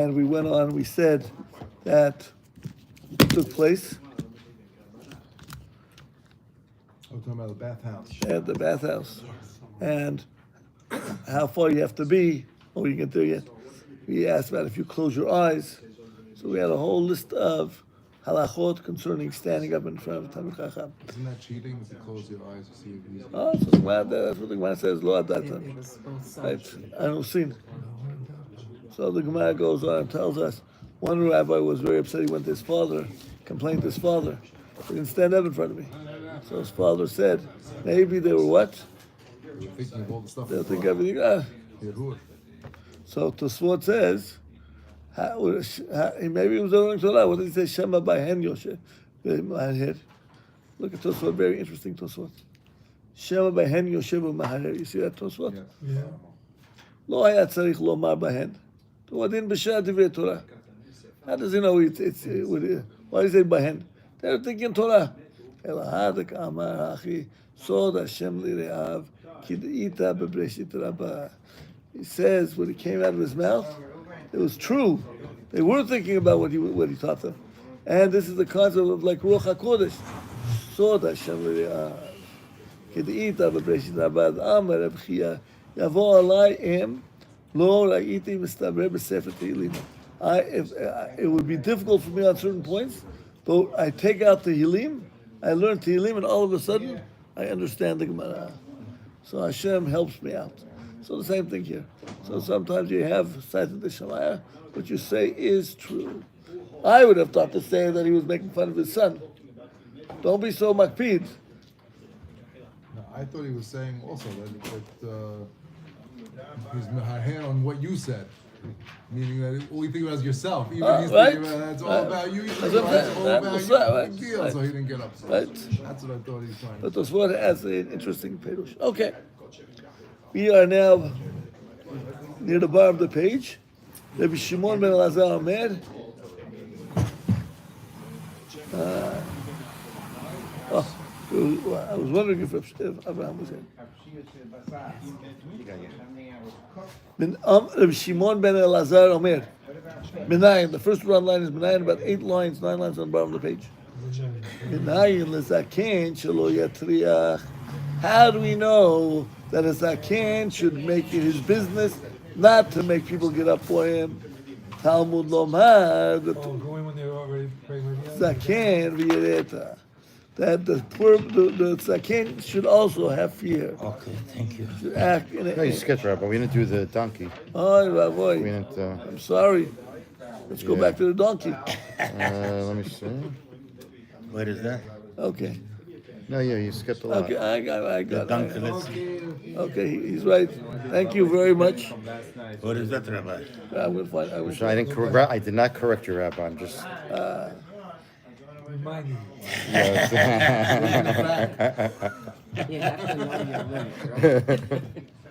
And we went on, we said that it took place talking about the bathhouse. at the bathhouse. And how far you have to be, or you can do yet. We asked about if you close your eyes. So we had a whole list of halachot concerning standing up in front of Talmid Chacham. Isn't that cheating if you close your eyes to see if he's... Oh, so that's what the Gemara says, Lo Adatan. Right? I don't see. So the Gemara goes on and tells us, one rabbi was very upset. He went to his father, complained to his father. He didn't stand up in front of me. So his father said, maybe they were what? They were thinking of all the stuff. They'll think everything. So Tosfot says, maybe it was the wrong Torah. What did he say? Shema Bahen Yoshe. Look at Tosfot, very interesting Tosfot. Shema Bahen Yoshev Maharer. You see that Tosfot? Yeah. Lo haya tzarich lomar bahen. Wadin b'shah divrei Torah. How does he know why do you say bahen? They're thinking Torah. Elahadak amar hachi sod Hashem lireav kid'ita bebreshit rabbah. He says when it came out of his mouth, it was true. They were thinking about what he taught them. And this is the concept of like Ruach HaKodesh. Sod Hashem lireav kid'ita bebreshit rabbah. Amar Reb Chia yavo alai em lo ra'iti mistaber b'sefer Tehillim. It would be difficult for me on certain points, but I take out the Tehillim, I learn Tehillim, and all of a sudden, I understand the Gemara. So Hashem helps me out. So the same thing here. So sometimes you have cited the Shemaya, what you say is true. I would have thought to say that he was making fun of his son. Don't be so makpid. No, I thought he was saying also that he's mehaher on what you said. Meaning that all you think about is yourself. Even he's right? thinking about it's all about you. It's all That about was you. right. Big deal. Right. So he didn't get upset. Right. That's what I thought he was trying to But Tosfot has an interesting perush. Okay. We are now near the bottom of the page. Rabbi Shimon ben Elazar Omer. I was wondering if Abraham was here. Rabbi Shimon ben Elazar Omer. Menayin. The first one line is Menayin, about 9 lines on the bottom of the page. Menayin lezaken shelo yatriach. How do we know that a zaken should make it his business not to make people get up for him? Talmud lomar. Going when they were already praying. Zaken v'yereta. That the zaken should also have fear. Okay, thank you. Should act in No, you skipped, Rabbi. We didn't do the donkey. Oh, boy. We didn't. I'm sorry. Let's go back to the donkey. Let me see. What is that? Okay. No, yeah, you skipped a lot. Okay, I got The it. donkey, let's see. Okay, he's right. Thank you very much. What is that, Rabbi? I'm gonna find. So I did not correct you, Rabbi. I'm just. Reminding you.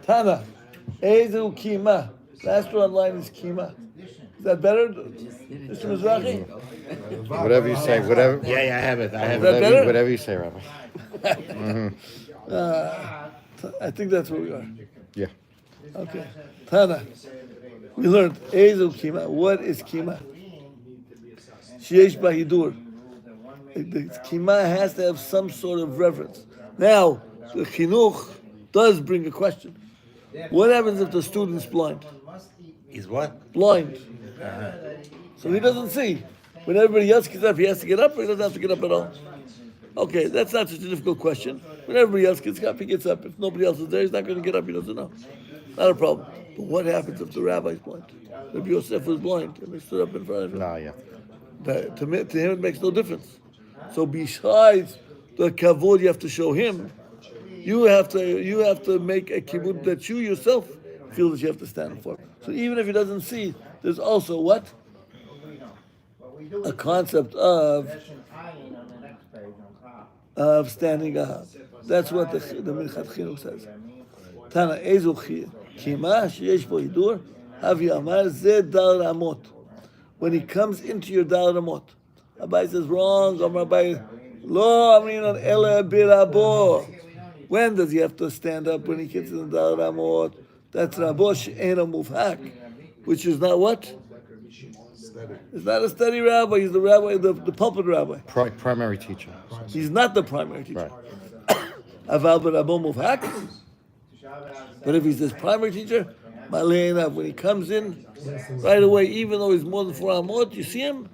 Tana, Ezu Kima. Last one line is Kima. Is that better, Mr. Mizrahi? Whatever you say, whatever. Yeah, I have it. I have that it. better? Whatever you say, Rabbi. I think that's where we are. Yeah. Okay. Tana, we learned Ezu Kima. What is Kima? Sheyesh Bahidur. The Kima has to have some sort of reverence. Now, the Chinuch does bring a question. What happens if the student's blind? Is what? Blind. So he doesn't see. When everybody else gets up, he has to get up, or he doesn't have to get up at all? Okay, that's not such a difficult question. When everybody else gets up, he gets up. If nobody else is there, he's not going to get up, he doesn't know. Not a problem. But what happens if the rabbi's blind? If Yosef was blind and they stood up in front of him? No, yeah. To him, it makes no difference. So besides the kavod you have to show him, you have to make a kibbutz that you yourself feel that you have to stand for. So even if he doesn't see, there's also what? A concept of standing up. That's what the Minchat Chinuch says. Tana ezu kima sheyesh bo hidur havi amar ze dal ramot. When he comes into your dal ramot, Rabbi says wrong. Rabbi lo aminan ele birabo. When does he have to stand up? When he gets in the dal ramot? That's Rabo she'ena mufhak, which is not what? Steady. He's not a steady rabbi. He's the rabbi, the pulpit rabbi. Primary teacher. He's not the primary teacher. Right. Aval b'rabo muvhak. But if he's his primary teacher, malei enough, when he comes in, right away, even though he's more than 4 amot, you see him,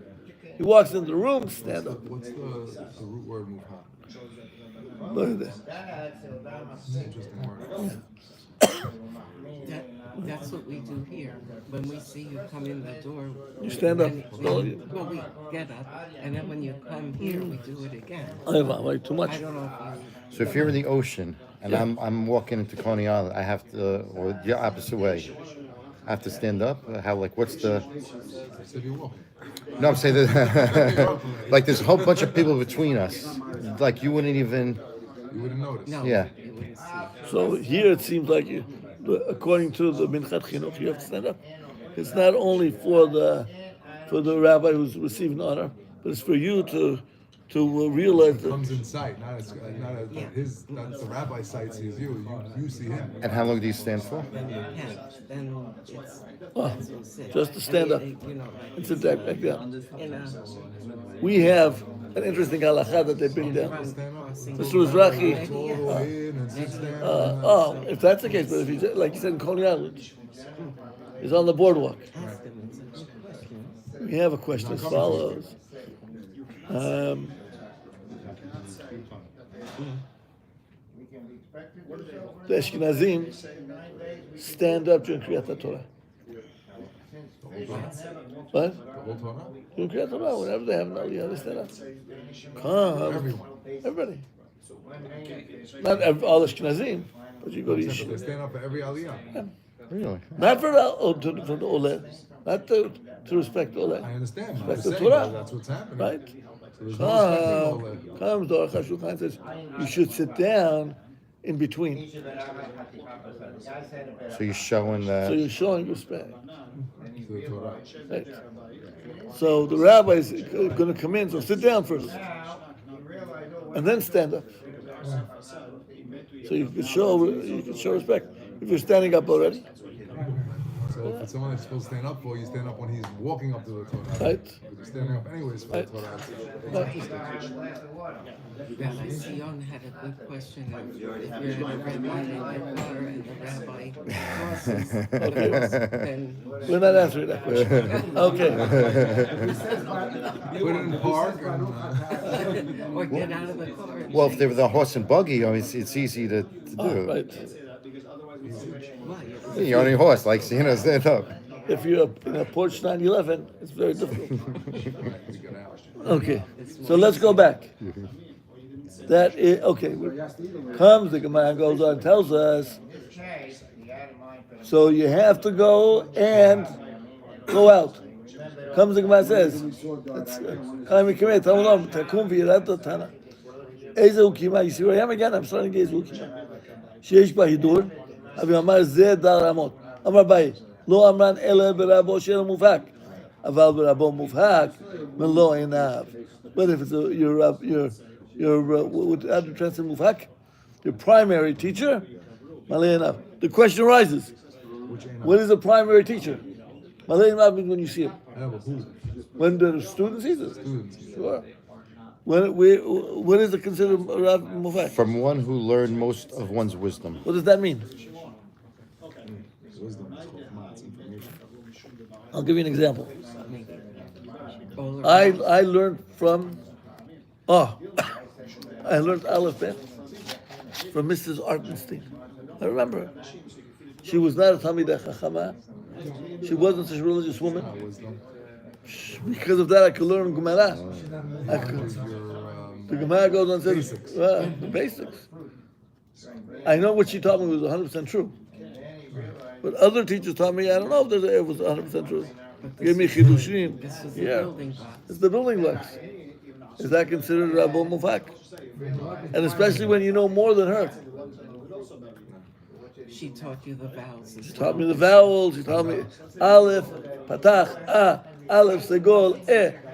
he walks into the room, stand up. What's the root word muvha? Look at that. Interesting word. That's what we do here. When we see you come in the door, You stand up. well, we get up, and then when you come here, we do it again. Like too much. I don't know if So if you're in the ocean and I'm walking into Coney Island, I have to, or the opposite way, I have to stand up. How what's the? So if you're walking. No, I'm saying that like there's a whole bunch of people between us. Like you wouldn't even. You wouldn't notice. no, Yeah. you wouldn't see. So here it seems like, according to the Minchat Chinuch, you have to stand up. It's not only for the rabbi who's receiving honor, but it's for you to realize It that. comes in sight, not the rabbi sight sees you. You see him. And how long do you stand for? Then you can. Then it's Oh, you sit. just to stand up. You know, like, And sit back down. in a We have an interesting halakha that they bring down. crossing. Mr. Mizrahi, All in and sits down. if that's the case, but if he's, like you said, in Coney Island, he's on the boardwalk. Ask them, it's a good question. We have a question as follows. The Ashkenazim stand up during Kriyat Torah. What? The whole Torah? During Kriyat Torah, whenever they have an aliyah, they stand up. Come. Everyone. Everybody. Not all Ashkenazim, but you go to Except that they Yeshiva. stand up for every aliyah. Really? Not for the Ole, not to respect the Ole. I understand. I'm Respect just the saying Torah. that's what's happening. Right? So there's no respecting all that. Comes, the Aruch HaShulchan says, you should sit down in between. So you're showing So that. you're showing respect. To the Torah. Right? So the rabbi is going to come in, so sit down first. And then stand up. So you can show respect. If you're standing up already, So if it's someone that's supposed to stand up for, you stand up when he's walking up to the Torah. right? But you're standing up anyways for the Right. Torah. Right. Rabbi Sion had a good question. If you're in a rabbi and your water and the rabbi crosses, then We're not answering that question. Okay. Put it in the park and or get out of the car. And Well, if say, they were the horse and buggy, I mean, it's easy to do. Right. "Why?" You're on your horse, like, stand up. If you're in a Porsche 911, it's very difficult. Okay. So let's go back. That is, okay. Comes the Gemara and goes on and tells us, so you have to go and go out. Comes the Gemara and says, you see where I am again? I'm starting to get שיש בה הידור, אבל אמר זה דר אמות. אמר ביי, לא אמרן אלא ברבו של מובהק, אבל ברבו מובהק, ולא עיניו. But if it's how do you translate muvhak? Your primary teacher, malei enough. The question arises, what is a primary teacher? Malei enough means when you see him. When the student sees it. Sure. When is it considered Rav Mufak? From one who learned most of one's wisdom. What does that mean? I'll give you an example. I learned from I learned Aleph Bet from Mrs. Artenstein. I remember her. She was not a Talmideh Chachama. She wasn't such a religious woman. Because of that, I could learn Gemara. The Gemara goes on and says, the basics. I know what she taught me was 100% true. But other teachers taught me, I don't know if it was 100% true. Gave me Kiddushin. This is the Yeah. building block. It's the building blocks. Is that considered Rabbo Mufak? And especially when you know more than her. She taught you the vowels. She taught me the vowels. She taught me Aleph, Patach, Aleph, Segol,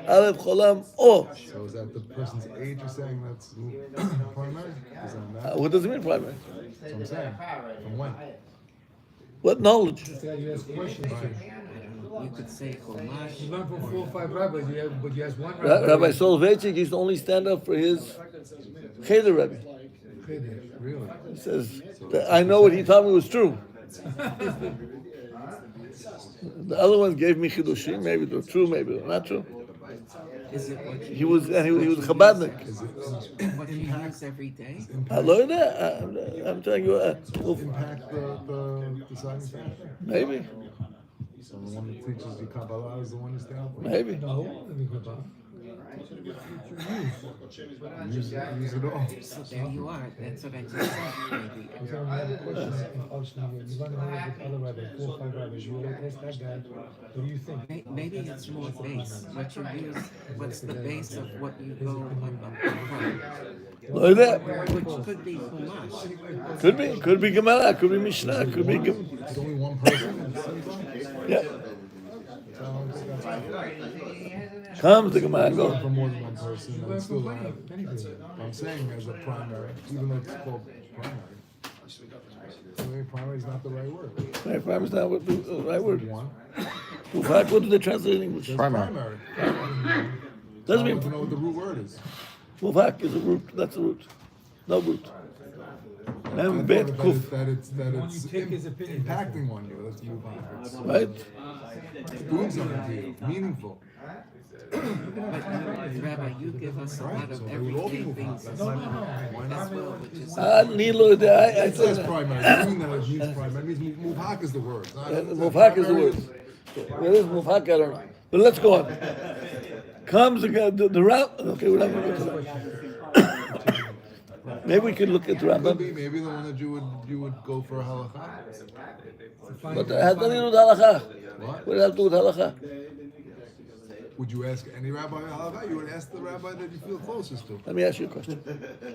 Aleph, Cholam, O. So is that the person's age you're saying that's primary? Is that What does it mean, primary? That's what I'm saying. From when? What knowledge? I don't know. you could say Chumash. You learn from 4 or 5 rabbis, but you ask one Rabbi rabbi. Soloveitchik used to only stand up for his Cheder Rebbe. Really? He says, I know what he told me was true. The other ones gave me Kiddushin, maybe they were true, maybe they were not true. Is it what you He was Chabadnik. what you use every day? I learned that. I'm telling you, Impact the deciding factor? maybe, So the one that teaches you Kabbalah is the one you stand up for? maybe. No, let me go back. Use it all. So there you are. That's what I just said. Maybe. So I have a question. You learn how with other rabbis, 4 or 5 rabbis. You will ask that guy, what do you think? Maybe it's more base. What you use, what's the base of what you go from? Learn that. Which could be Chumash. Could be Gemara, could be Mishnah, could be It's only one person at the same time? yeah. So I don't think that's Comes the Gemara and Go goes. for more than one person You and learn still from have. anything. I'm saying as a primary, even though it's called primary. Maybe primary is not the right word. Right, primary is not what the right word. One. Mufak, what do they translate in English? Just Primary. Doesn't I mean want to know what the root word is. Mufak is a root. That's a root. No root. I Mem thought bet that kuf. When you take his opinion, impacting on you. Let's move on. It's Right? doing something to you, meaningful. But Rabbi, you give us a lot So of they would all be everyday moved things on. as Why well, not? as well, which is. Nilo, I It says said primary. It doesn't mean that it means primary. It means muvhak is the word. Mufak is the word. What is Mufak? I don't know. But let's go on. Comes the Rab. Okay, we're not going to get to that. Maybe we could look at the Could Rambam. be maybe the one that you would go for halakha. But it has nothing to do with halakha. What? What does it have to do with halakha? Would you ask any rabbi halakha? You would ask the rabbi that you feel closest to. Let me ask you a question.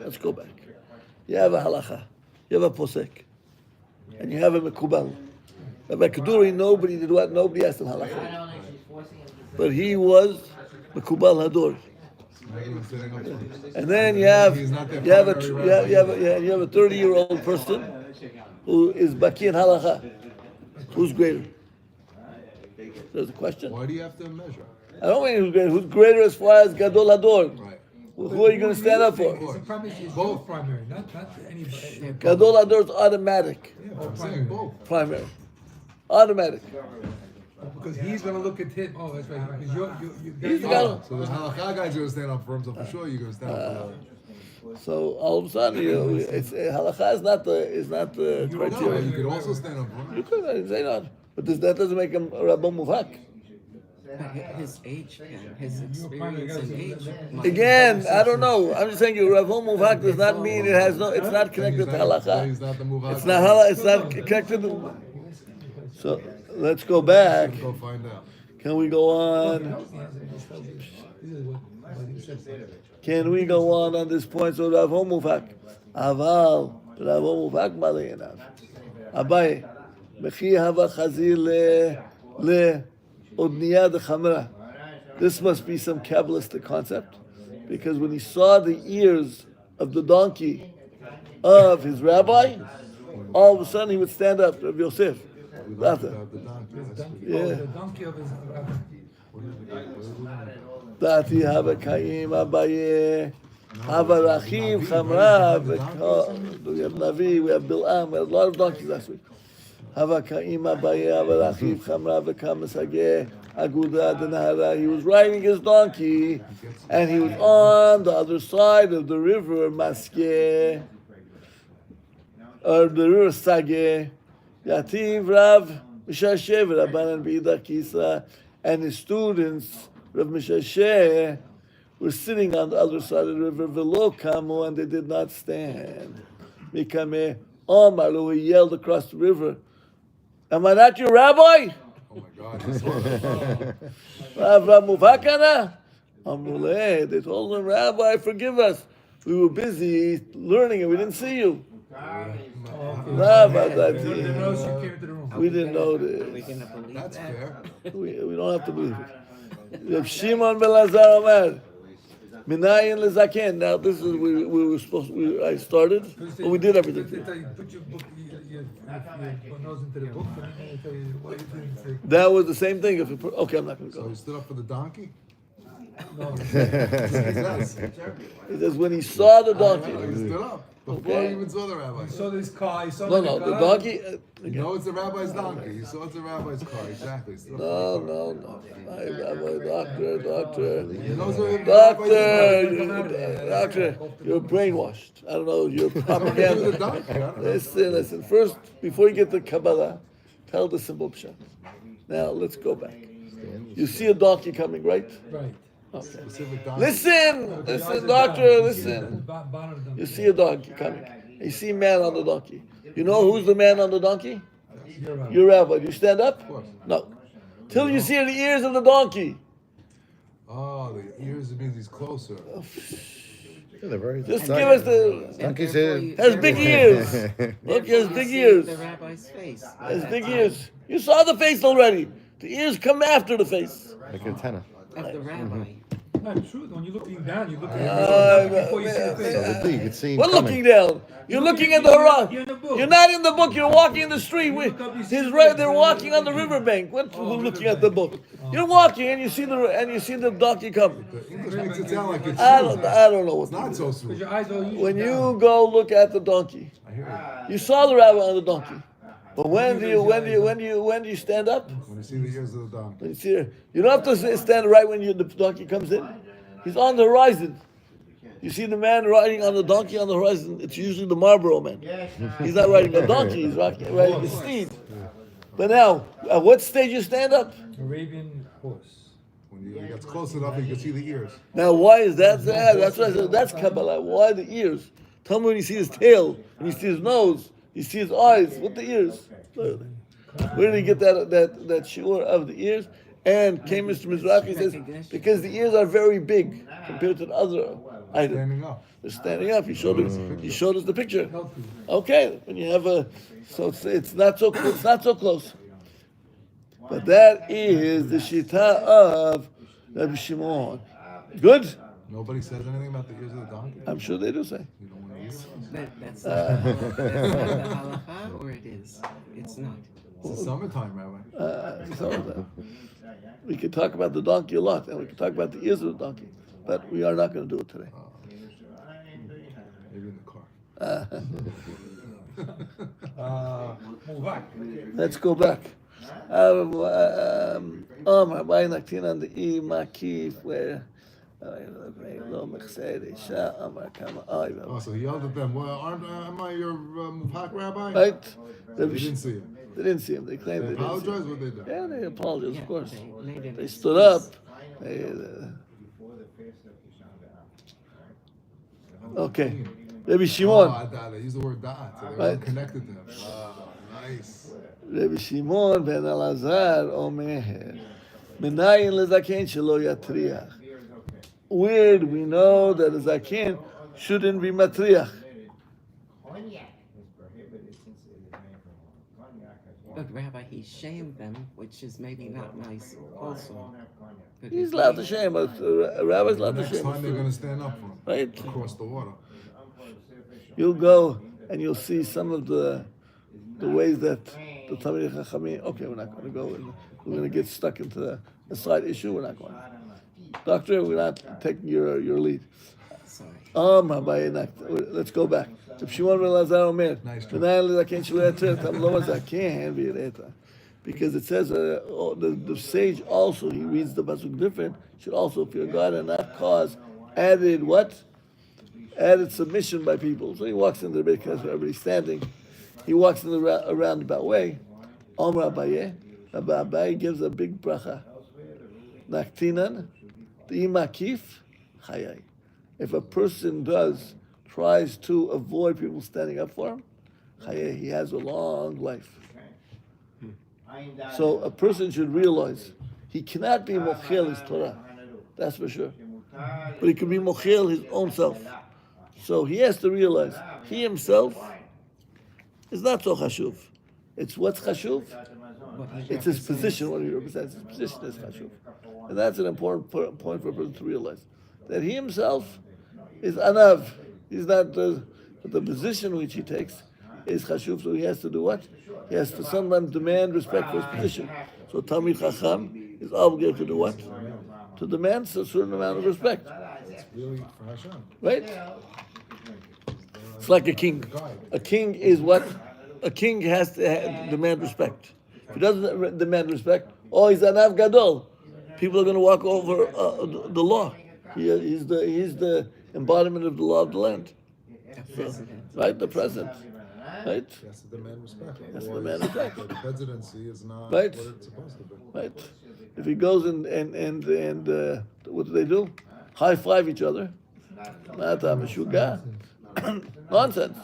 Let's go back. You have a halakha, you have a posek, and you have a mekubal. Rabbi Kaduri, nobody did what? Nobody asked him halakha. But he was mekubal hador. And then you have a 30-year-old person who is baki in halakha. Who's greater? There's a question. Why do you have to measure? I don't mean who's greater. Who's greater as far as gadol hador? Right. Who are you going to stand up for? It's a primary, it's Both. both primary, not anybody. Gadol hador is automatic. Yeah, I'm saying both. Primary. Automatic. Because he's going to look at him. Oh, that's right. Because He's the guy. So the halakha guy's going to stand up for him, so for sure you're going to stand up for So all of a sudden, it's halakha is not the him. No, criteria. you could also stand up for You him. could, I didn't say not. But that doesn't make him a Rabbi Muvhak. But his age can, his experience and age. might- Again, I don't know. I'm just saying, Rabbi Muvhak does not mean it has no. It's not connected to He's halakha. not the muvhak. It's not halakha. It's not connected to. So let's go back. Go find out. Can we go on? This is what he said. Can we go on this point? So Rav Muvhak, Aval, Rav Muvhak Maleinav, Abaye, Mechi Hava Chazir le Odniya de Chamra. This must be some Kabbalistic concept, because when he saw the ears of the donkey of his rabbi, all of a sudden he would stand up, Rav Yosef. We That's learned it. about the donkey. Yeah. The donkey of his Dati Hava Kaim Abaye, Hava Rachiv Chamra. We have Navi, we have Bil'am, we have a lot of donkeys last week. Hava Kaim Abaye, Hava Rachiv Chamra, V'Kamasageh, Aguda Denahara. He was riding his donkey, and he was on the other side of the river Maskeh, or the river Sageh. Yativ Rav Mishashev Rabbanan B'Ida Kisa, and his students, Rav Mishasheh, were sitting on the other side of the river, Velo Kamu, and they did not stand. Mikame Omaru, he yelled across the river, am I not your rabbi? Oh my God. He's Rav Muvakana? Amruleh, they told him, Rabbi, forgive us. We were busy learning and we didn't see you. Rabbi, They didn't know she came into the room. we didn't know Are we this. gonna believe That's that? fair. We don't have to believe it. Rav Shimon ben Lazar Omer, Minayin lezaken. Now this is we were supposed. I started, but we did everything. Put your book, your if your nose into the book, then they tell you what you didn't say. That was the same thing. Okay, I'm not going to So go. he stood up for the donkey? No, He says. He says when he saw the He donkey. stood up before he even saw the rabbi. he saw this car, he saw No, the no, car. the donkey. You know it's the rabbi's donkey. He saw it's the rabbi's car. Exactly. He stood up No, for the car. no, no. My rabbi, doctor. He knows what the Doctor, you're brainwashed. I don't know, you're the propaganda. donkey. I don't know. Listen. First, before you get to Kabbalah, tell the simple pshat. Now, let's go back. You see a donkey coming, right? Right. Okay. Specific donkey. Listen, doctor, listen. You see a donkey coming. You see a man on the donkey. You know who's the man on the donkey? Your rabbi. You stand up? Of course. No. Till you see the ears of the donkey. Oh, the ears, it means he's closer. Yeah, they're very Just dark. give us the. Donkey's Has big ears. Look, he has big ears. The rabbi's face. Has big ears. You saw the face already. The ears come after the face. Like an antenna. Of the rabbi. Not true. When you're looking down, you look at before you see the So face. the you can see him We're coming. looking down. You're looking at the horizon. You're in the book. You're not in the book. You're walking in the street. look up, you see His the right. face. They're walking on the riverbank. What? We're looking at the book. You're walking and you see the donkey coming. The English makes it sound like it's I smooth. don't know what. It's not so Because smooth. your eyes are usually When down. you go look at the donkey, I hear you saw the rabbi on the donkey. But when do you stand up? you. When you see the ears of the donkey. When you see her, you don't have to stand right when the donkey comes in. He's on the horizon. You see the man riding on the donkey on the horizon. It's usually the Marlboro man. He's not riding a donkey. He's riding a steed. But now, at what stage you stand up? Arabian horse. When he gets close enough, you can see the ears. Now, why is that? That's what I said. That's Kabbalah. Why the ears? Tell me when you see his tail, when you see his nose, you see his eyes. What the ears? Where did he get that shiur of the ears? And came Mr. Mizrahi says because the ears are very big compared to the other items. Standing up. They're standing up. He showed us the picture. Okay, when you have so it's not so close. But that is the shita of Rabbi Shimon. Good. Nobody says anything about the ears of the donkey. I'm sure they do say. You don't want to ears. That's not the halacha, or it is? It's not. It's the summertime, Rabbi. Some of them. We could talk about the donkey a lot, and we could talk about the ears of the donkey, but we are not going to do it today. Maybe in the car. Move back. Let's go back. Rabbi Naktin on the E Makif where Oh, so he yelled at them. Well, am I your Mufak rabbi? right? They didn't see him. They didn't see him. They claimed They they didn't see him. apologized. What they did? Yeah, they apologized, Yeah, of course. they made an They stood up. Okay. Rabbi Oh, Shimon. they used the word da'at. So they Right. were connected to him. Nice. Rabbi Shimon ben Elazar Omer. Menayin lezaken shelo yatriach. Where do we know that a zaken shouldn't be matriach? But Rabbi, he shamed them, which is maybe not nice also. But He's if allowed he- to shame us. A rabbi's allowed to Next shame time they're going to us. stand up for him. Right? Across the water. You'll go and you'll see some of the ways that the Talmidei Chachamim. Okay, we're not going to go. We're going to get stuck into a side issue. We're not going. Doctor, we're not taking your lead. Sorry. Rabbi, let's go back. If Shimon ben Elazar Omer, Nice "Menayin lezaken shelo yatriach, tam lo zaken v'yireta." Because it says the sage also, he reads the pasuk different, should also fear God and not cause added what? Added submission by people. So he walks in the Beit Knesset where everybody's standing. He walks in the roundabout way. Amar Abaye, Rabbi Abaye gives a big bracha. Naktinan, Imakif, Chayai. If a person tries to avoid people standing up for him, Chayai, he has a long life. So a person should realize he cannot be mochel his Torah, that's for sure. But he can be mochel his own self. So he has to realize he himself is not so chashuv. It's what's chashuv. What he It's his represents. position, what he represents. His position is chashuv, and that's an important point for a person to realize that he himself is anav. He's not the position which he takes is chashuv, so he has to do what? He has to sometimes demand respect for his position. So Talmid Chacham is obligated to do what? To demand a certain amount of respect. It's really for Hashem. Right? It's like a king. A king is what? A king has to demand respect. If he doesn't demand respect, oh, he's an Gadol. People are going to walk over the law. He's the embodiment of the law of the land. So, right? The president. Right? He has to demand respect. Has to demand respect. The presidency is not Right. what it's supposed to be. Right? If he goes and what do they do? High five each other. Nonsense.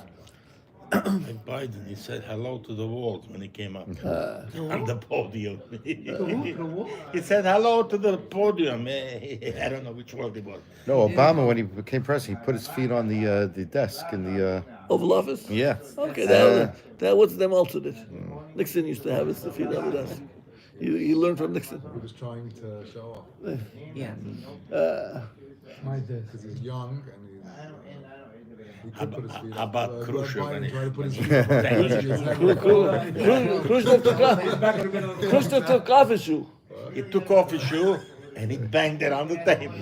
And Biden, he said hello to the world when he came up on the podium. He said hello to the podium. I don't know which world it was. No, Obama, when he became president, he put his feet on the desk in the. Oval Office? Yeah. Okay, that was them altered it. Nixon used to have his feet on the desk. He learned from Nixon. He was trying to show off Yeah. My desk. because he's young and he could put his feet How up. about Khrushchev? Biden tried to put his feet up. Khrushchev took off his shoe. He took off his shoe and he banged it on the table.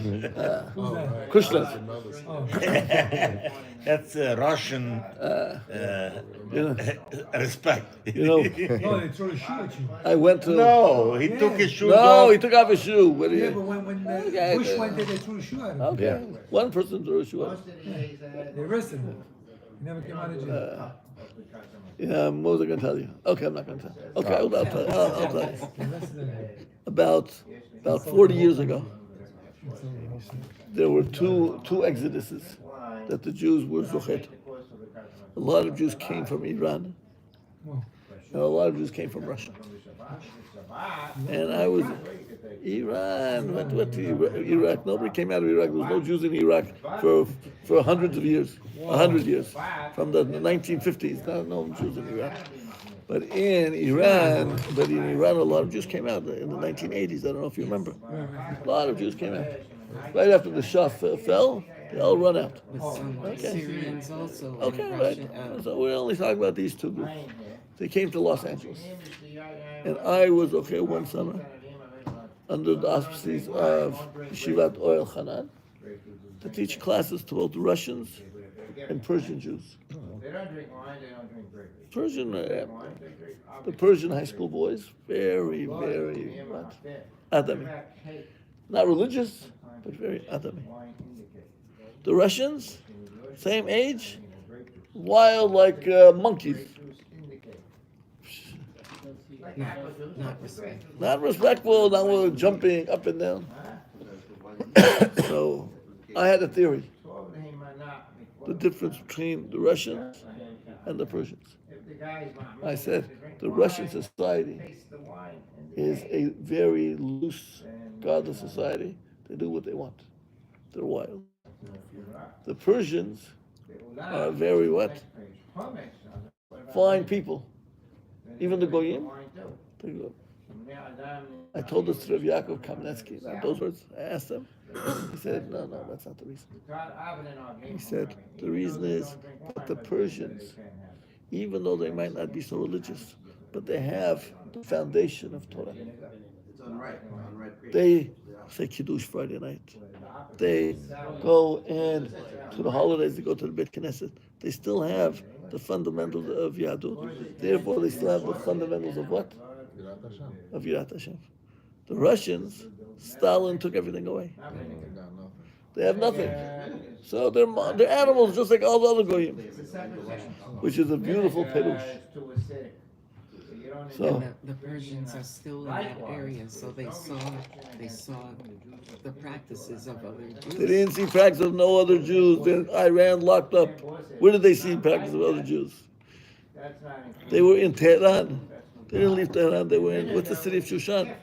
Khrushchev. That's Russian respect. No, You know, they throw a shoe at you. I went to. No, he took his shoes No, off. he took off his shoe. What do Yeah, you? but when Okay, Bush went there, they threw a shoe at him. Okay. One person threw a shoe off. They arrested him. He never came out of jail. Yeah, what was I going to tell you? Okay, I'm not going to tell you. Okay, I'll tell you. I'll tell you. They arrested him. About 40 years ago, there were two exoduses that the Jews were zochet. A lot of Jews came from Iran, and a lot of Jews came from Russia. And I was Iran. Went to Iraq. Nobody came out of Iraq. There was no Jews in Iraq for hundreds of years, 100 years, from the 1950s. No Jews in Iraq. But in Iran, a lot of Jews came out in the 1980s. I don't know if you remember. A lot of Jews came out. Right after the Shah fell, they all run out. With some Syrians also. and Okay, right. Russia, So we're only talking about these two groups. They came to Los Angeles. And I was, one summer, under the auspices of Yeshivat Oil Hanan, to teach classes to both Russians and Persian Jews. The Persian high school boys, very, very Adami. Not religious, but very Adami. The Russians, same age, wild like monkeys. not respectful. Not respectful, not jumping up and down. So I had a theory. The difference between the Russians and the Persians. I said the Russian society is a very loose, godless society. They do what they want. They're wild. The Persians are very what? Fine people. Even the Goyim. I told this to Rav Yaakov Kamenetsky. Now those words, I asked him. He said, no, that's not the reason. He said, the reason is that the Persians, even though they might not be so religious, but they have the foundation of Torah. They say Kiddush Friday night. They go and to the holidays, they go to the Beit Knesset. They still have the fundamentals of Yadut. Therefore, they still have the fundamentals of what? Of Yirat Hashem. The Russians, Stalin took everything away. They have nothing. So they're animals just like all the other Goyim, which is a beautiful perush. So And the Persians are still in that area, so they saw the practices of other they Jews. didn't see practice of no other Jews. Then Iran locked up. Where did they see practice of other Jews? They were in Tehran. They didn't leave Tehran. They were in, what's the city of Shushan?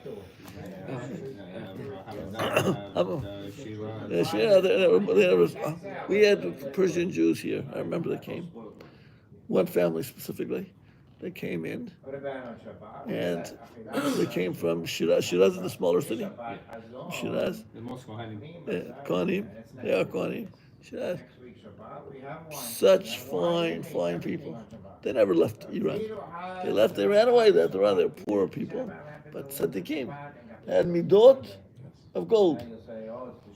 We had Persian Jews here. I remember they came. One family specifically. They came in, and they came from Shiraz. Shiraz is the smaller city. Shiraz. Kohanim. They are Kohanim. Such fine people. They never left Iran. They ran away. They're poor people, but tzaddikim. They had midot of gold.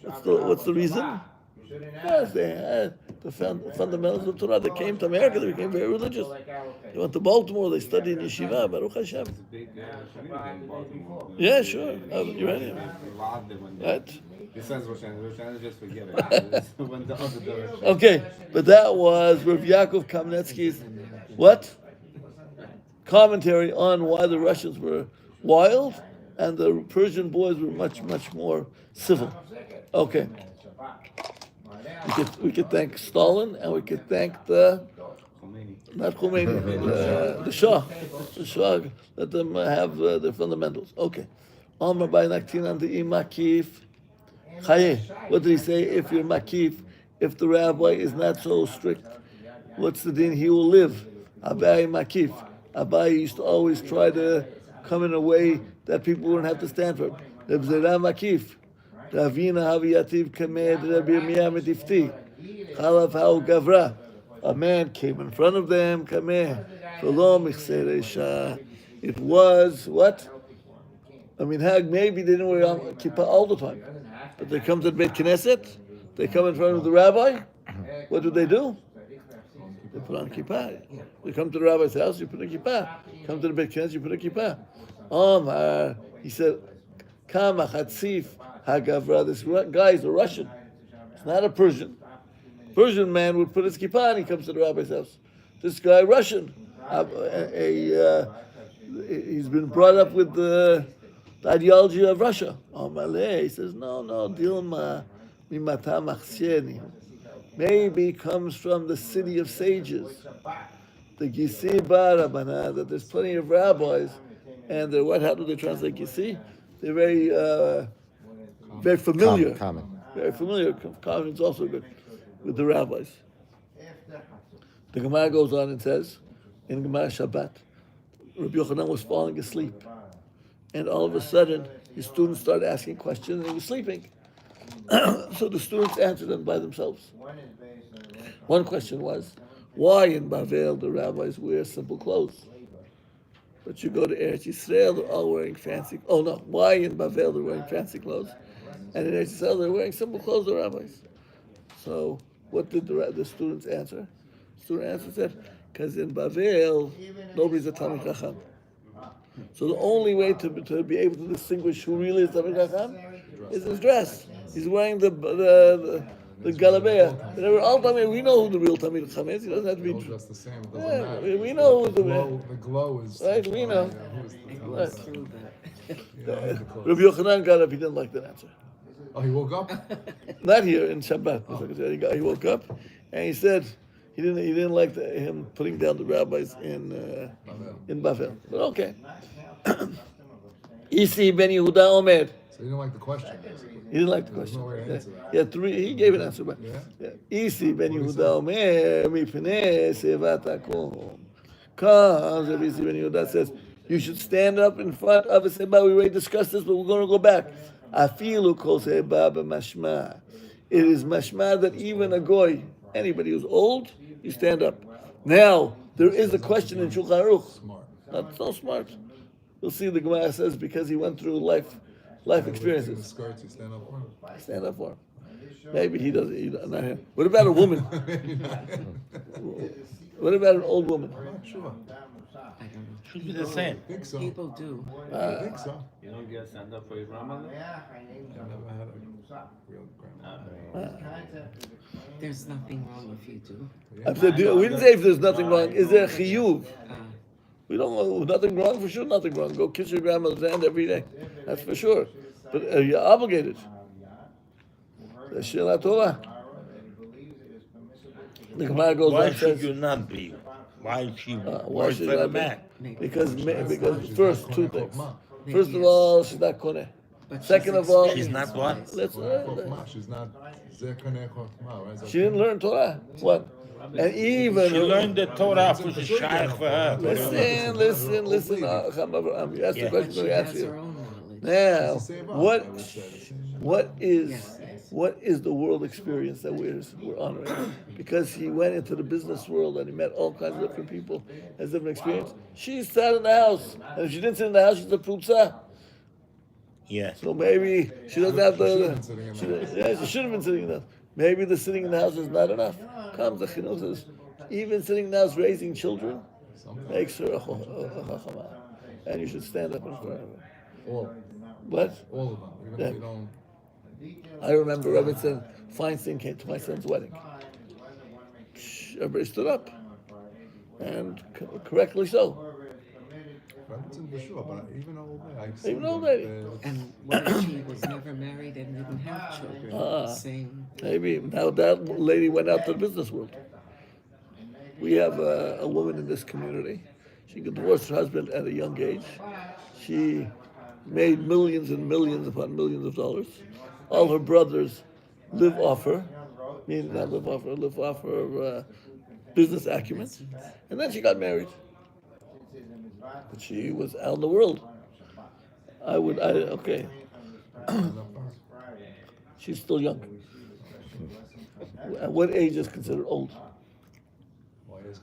What's the reason? Yes, they had the fundamentals of Torah. They came to America. They became very religious. They went to Baltimore. They studied in yeshiva. Baruch Hashem. Yeah, sure. Iranian. Right. Just forget it. Okay, but that was Rav Yaakov Kamenetsky's what? Commentary on why the Russians were wild and the Persian boys were much more civil. Okay. We could thank Stalin and we could thank not Khomeini, the Shah. The Shah, let them have their fundamentals. Okay. Amar by Naktinan the Makif. Chaye. What did he say? If you're Makif, if the rabbi is not so strict, what's the din? He will live. Abai Makif. Abai used to always try to come in a way that people wouldn't have to stand for him. Rebzera Makif. Ravina Haviyativ Kamed Rabbi Yirmiyah Metifti. Chalav Hau Gavra. A man came in front of them. Kameh. It was what? I mean, maybe they didn't wear kippah all the time, but they come to the Beit Knesset, they come in front of the rabbi. What do? They put on kippah. They come to the rabbi's house, you put a kippah. Come to the Beit Knesset, you put a kippah. He said, Kama Chatzif Hagavra. This guy is a Russian. It's not a Persian. Persian man would put his kippah and he comes to the rabbi's house. This guy, Russian. He's been brought up with the ideology of Russia. He says, no, Dilma Mimata Machsieni. Maybe it comes from the city of sages. The Gisi Barabana, that there's plenty of rabbis, and how do they translate Gisi? They're very familiar. Common. Very familiar. Common is also good with the rabbis. The Gemara goes on and says, in Gemara Shabbat, Rabbi Yochanan was falling asleep. And all of a sudden, his students started asking questions and he was sleeping. So the students answered them by themselves. One question was, why in Bavel the rabbis wear simple clothes? But you go to Eretz Yisrael, they're all wearing fancy. Oh no, why in Bavel they're wearing fancy clothes? And in Eretz Yisrael they're wearing simple clothes, the rabbis. So what did the students answer? The student answer said, because in Bavel, nobody's a Talmid Chacham. So the only way to be able to distinguish who really is Talmid Chacham is his dress. He's wearing the galabeya. We know who the real Talmid Chacham is. He doesn't have to be Just the same. It doesn't matter. we know who the glow is right. We know. Right. Rabbi Yochanan got up. He didn't like that answer. Oh, he woke up? Not here in Shabbat. He woke up and he said he didn't like him putting down the rabbis in Bavel. But okay. Isi ben Yehuda Omer. So you didn't like the question? He didn't like the question. No way to answer that. Yeah, three. He gave an answer, but Isi ben Yehuda Omer mipnei sevat hakom. Because Rabbi Isi ben Yehuda says you should stand up in front of a seba. We already discussed this, but we're going to go back. Afilu kol seba b'mashma. It is mashma that even a goy, anybody who's old, you stand up. Now there is a question in Shulchan Aruch. Smart. Not so smart. We'll see. The Gemara says because he went through life The experiences. skirts, you stand up for him. Stand up for him. Maybe he doesn't. Not him. What about a woman? Maybe not. What about an old woman? I'm not sure. I don't know. Should be the same. I think so. People do. I think so. You don't get stand up for your grandmother? I've never had a real grandma. There's nothing wrong if you do. I said, we didn't say if there's nothing wrong. Is there a chiyuv? Uh, We don't know. Nothing wrong for sure. Nothing wrong. Go kiss your grandmother's hand every day. That's for sure. But you're obligated. That's Shela Torah. The Gemara goes on Why and should says, you not be? Why is she why worse should than I a be? man? Because first two things. maybe First of yes. all, she's not koneh. But she's Second of all, She's not what? let's Chokmah, she's not Zekaneh Chokmah, right? she didn't learn Torah. What? And even She learned the Torah for the shaykh for her. listen. You asked the Yeah. question, She we has answer her you. own knowledge. Now, It's the same what I would say. what is Yes, yes. what is the world experience that we're honoring? Because he went into the business world and he met all kinds of different people, has different experience. She sat in the house, and if she didn't sit in the house, she's a prutza. Yeah. So maybe she doesn't have She should have the. been sitting in She, the house. yeah, she should have been sitting in the house. Maybe the sitting in the house is not enough. Comes the chinuch says, even sitting in the house raising children makes her a chachama, and you should stand up in front of her. All But of them. Even Yeah. if you don't. I remember Rabbi said Feinstein came to my son's wedding. Everybody stood up, and correctly so. Robinson for sure, but even old lady. I've Even seen old them, lady. And what if she was never married and didn't have children? Same. Maybe now that lady went out to the business world. We have a woman in this community. She divorced her husband at a young age. She made millions and millions upon millions of dollars. All her brothers live off her, meaning not live off her business acumen. And then she got married. But she was out in the world. Okay. She's still young. At what age is considered old? Why is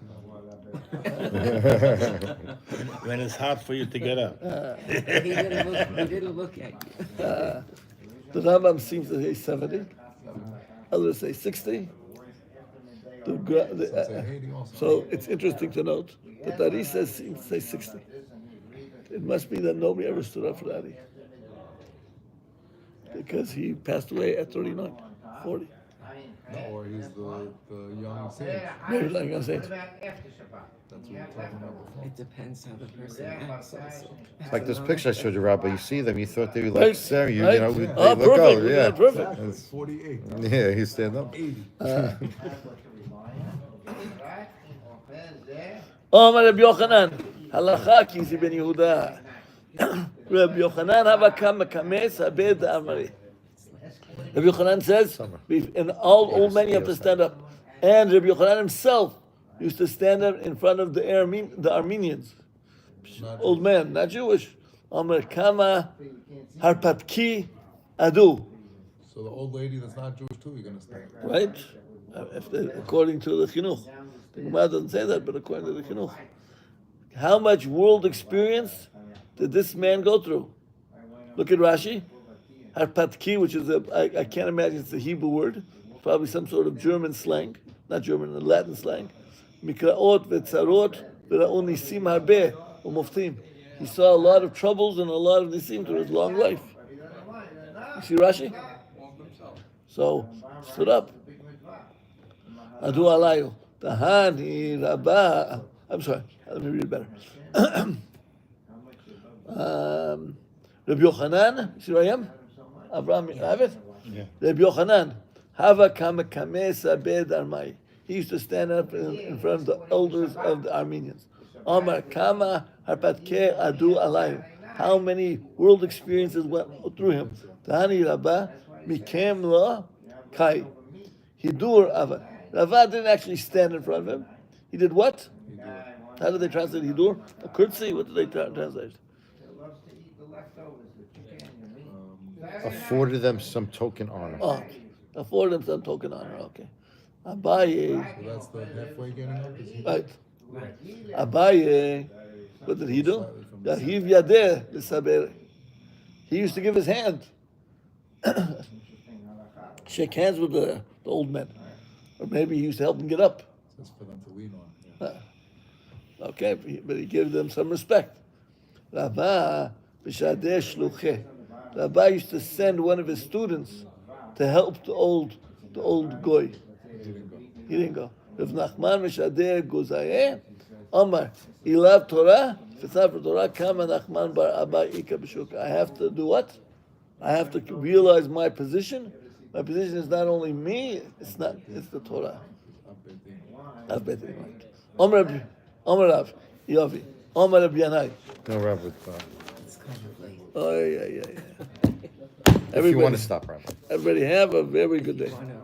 When it's hard for you to get up. He didn't look at you. The Rambam seems to say 70. Others say 60. So it's interesting to note that Dari seems to say 60. It must be that nobody ever stood up for Dari. Because he passed away at 39, 40. No, or he's the young saint. Maybe like I said. That's what we were talking about before. It depends how the person acts also. It's like this picture I showed you, Rabbi. You see them, you thought they were Right, like Sarah. You, right. you know, Oh, they perfect. look old. Yeah, Yeah, perfect. It's- 48. yeah, he stand up. 80. Omar Rabbi Yochanan, halacha ki ben Yehuda. Rabbi Yochanan hava kam mekames habed amari. Rabbi Yochanan says, in all men you have to stand up. And Rabbi Yochanan himself used to stand up in front of the Armenians. Old man, not Jewish. Omar kama harpatki adu. So the old lady that's not Jewish too, you're going to stay. Right? According to the chinuch. The Gemara doesn't say that, but according to the chinuch. How much world experience did this man go through? Look at Rashi. Harpatki, which is I can't imagine it's a Hebrew word. It's probably some sort of German slang. Not German, Latin slang. Mikraot v'tzarot v'ra'on nisim harbeh u'moftim. He saw a lot of troubles and a lot of nisim through his long life. You see Rashi? So, stood up. Adu alayu. Tahani Rabba. I'm sorry. Let me read it better. Rabbi Yochanan. You see where I am? Abraham, I have it? Yeah. Rabbi Yochanan. Hava kama kamesa bed armai. He used to stand up in front of the elders of the Armenians. Omar kama harpatke adu alayu. How many world experiences went through him? Tahani Rabba mikem lo kai. Hidur ava. Rava didn't actually stand in front of him. He did what? How did they translate Hidur? A curtsy? What did they translate? Afforded them some token honor. Oh, afford them some token honor. Okay. Abaye. So that's the halfway getting up? Is he? Right. Abaye. What did he do? Yahiv yadeh l'saber. He used to give his hand. Shake hands with the old men. Or maybe he used to help them get up. That's for them to lean on. Yeah. Okay, but he gave them some respect. Rabbi b'shadeh shlucheh. Rabbi used to send one of his students to help the old goy. He didn't go. Rav Nachman b'shadeh gozayeh. Omar, he loved Torah. If it's not for Torah, kama Nachman bar Abba ika b'shuka. I have to do what? I have to realize my position. My position is not only me, it's the Torah. Omar Rav, Yovi, Omar Rav Yanai. No, Rabbi. It's kind of late. Oh, yeah. If you want to stop, Rabbi. Everybody have a very good day. Wanna